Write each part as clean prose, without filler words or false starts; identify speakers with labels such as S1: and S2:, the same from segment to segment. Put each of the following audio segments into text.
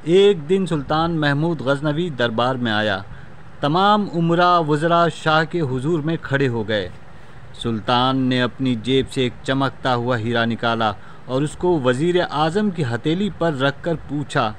S1: ایک دن سلطان محمود غزنوی دربار میں آیا۔ تمام امراء وزراء شاہ کے حضور میں کھڑے ہو گئے۔ سلطان نے اپنی جیب سے ایک چمکتا ہوا ہیرا نکالا اور اس کو وزیر اعظم کی ہتھیلی پر رکھ کر پوچھا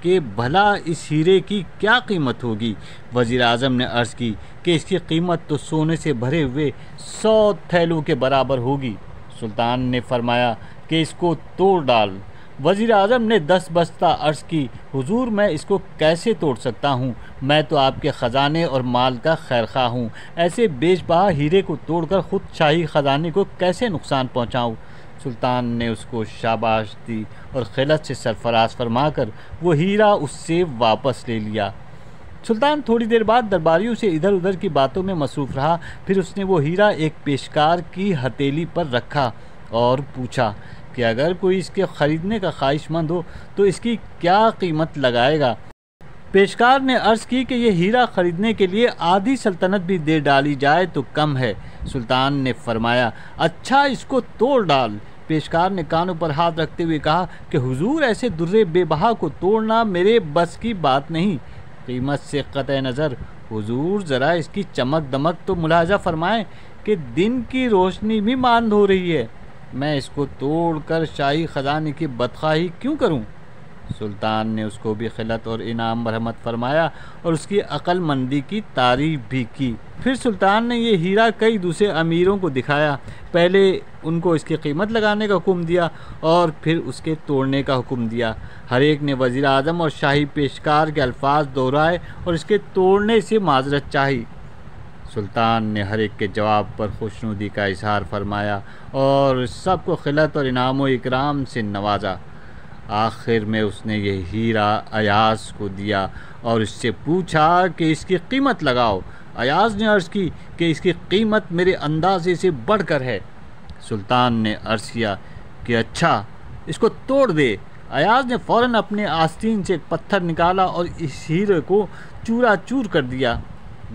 S1: کہ بھلا اس ہیرے کی کیا قیمت ہوگی؟ وزیر اعظم نے عرض کی کہ اس کی قیمت تو سونے سے بھرے ہوئے 100 تھیلوں کے برابر ہوگی۔ سلطان نے فرمایا کہ اس کو توڑ ڈال۔ وزیر اعظم نے 10 بستہ عرض کی، حضور میں اس کو کیسے توڑ سکتا ہوں؟ میں تو آپ کے خزانے اور مال کا خیرخواہ ہوں، ایسے بیش بہا ہیرے کو توڑ کر خود شاہی خزانے کو کیسے نقصان پہنچاؤں؟ سلطان نے اس کو شاباش دی اور خلعت سے سرفراز فرما کر وہ ہیرا اس سے واپس لے لیا۔ سلطان تھوڑی دیر بعد درباریوں سے ادھر ادھر کی باتوں میں مصروف رہا، پھر اس نے وہ ہیرا ایک پیشکار کی ہتھیلی پر رکھا اور پوچھا کہ اگر کوئی اس کے خریدنے کا خواہش مند ہو تو اس کی کیا قیمت لگائے گا؟ پیشکار نے عرض کی کہ یہ ہیرا خریدنے کے لیے آدھی سلطنت بھی دے ڈالی جائے تو کم ہے۔ سلطان نے فرمایا اچھا اس کو توڑ ڈال۔ پیشکار نے کانوں پر ہاتھ رکھتے ہوئے کہا کہ حضور ایسے درے بے بہا کو توڑنا میرے بس کی بات نہیں۔ قیمت سے قطع نظر حضور ذرا اس کی چمک دمک تو ملاحظہ فرمائیں کہ دن کی روشنی بھی ماند ہو رہی ہے، میں اس کو توڑ کر شاہی خزانے کی بدخواہی کیوں کروں؟ سلطان نے اس کو بھی خلعت اور انعام مرحمت فرمایا اور اس کی عقل مندی کی تعریف بھی کی۔ پھر سلطان نے یہ ہیرا کئی دوسرے امیروں کو دکھایا، پہلے ان کو اس کی قیمت لگانے کا حکم دیا اور پھر اس کے توڑنے کا حکم دیا۔ ہر ایک نے وزیر اعظم اور شاہی پیشکار کے الفاظ دہرائے اور اس کے توڑنے سے معذرت چاہی۔ سلطان نے ہر ایک کے جواب پر خوشنودی کا اظہار فرمایا اور سب کو خلعت اور انعام و اکرام سے نوازا۔ آخر میں اس نے یہ ہیرا ایاز کو دیا اور اس سے پوچھا کہ اس کی قیمت لگاؤ۔ ایاز نے عرض کی کہ اس کی قیمت میرے اندازے سے بڑھ کر ہے۔ سلطان نے عرض کیا کہ اچھا اس کو توڑ دے۔ ایاز نے فوراً اپنے آستین سے ایک پتھر نکالا اور اس ہیرے کو چورا چور کر دیا۔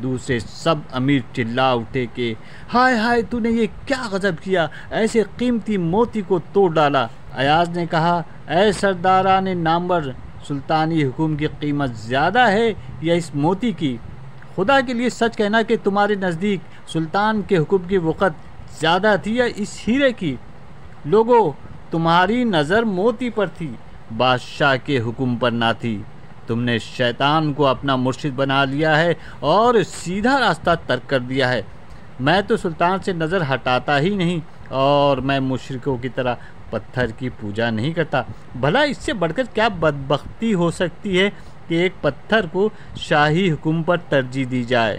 S1: دوسرے سب امیر چلا اٹھے کہ ہائے ہائے تو نے یہ کیا غضب کیا، ایسے قیمتی موتی کو توڑ ڈالا۔ ایاز نے کہا اے سرداران نامور، سلطانی حکم کی قیمت زیادہ ہے یا اس موتی کی؟ خدا کے لیے سچ کہنا کہ تمہارے نزدیک سلطان کے حکم کی وقت زیادہ تھی یا اس ہیرے کی؟ لوگو تمہاری نظر موتی پر تھی، بادشاہ کے حکم پر نہ تھی۔ تم نے شیطان کو اپنا مرشد بنا لیا ہے اور سیدھا راستہ ترک کر دیا ہے۔ میں تو سلطان سے نظر ہٹاتا ہی نہیں اور میں مشرکوں کی طرح پتھر کی پوجا نہیں کرتا۔ بھلا اس سے بڑھ کر کیا بدبختی ہو سکتی ہے کہ ایک پتھر کو شاہی حکم پر ترجیح دی جائے؟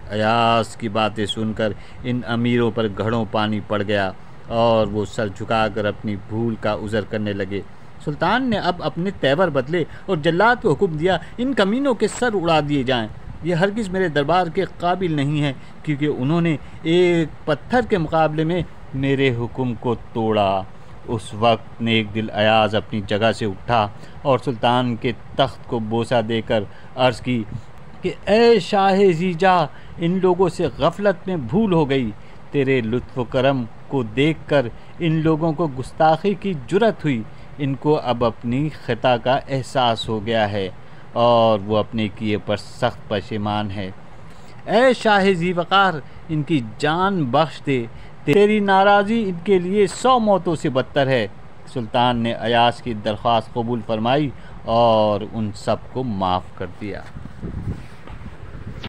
S1: ایاز کی باتیں سن کر ان امیروں پر گھڑوں پانی پڑ گیا اور وہ سر جھکا کر اپنی بھول کا عذر کرنے لگے۔ سلطان نے اب اپنے تیور بدلے اور جلاد کو حکم دیا ان کمینوں کے سر اڑا دیے جائیں، یہ ہرگز میرے دربار کے قابل نہیں ہیں کیونکہ انہوں نے ایک پتھر کے مقابلے میں میرے حکم کو توڑا۔ اس وقت نیک دل ایاز اپنی جگہ سے اٹھا اور سلطان کے تخت کو بوسہ دے کر عرض کی کہ اے شاہ زیجا، ان لوگوں سے غفلت میں بھول ہو گئی، تیرے لطف و کرم کو دیکھ کر ان لوگوں کو گستاخی کی جرأت ہوئی، ان کو اب اپنی خطا کا احساس ہو گیا ہے اور وہ اپنے کیے پر سخت پشیمان ہے۔ اے شاہ ذی وقار، ان کی جان بخش دے، تیری ناراضی ان کے لیے 100 موتوں سے بدتر ہے۔ سلطان نے ایاز کی درخواست قبول فرمائی اور ان سب کو معاف کر دیا۔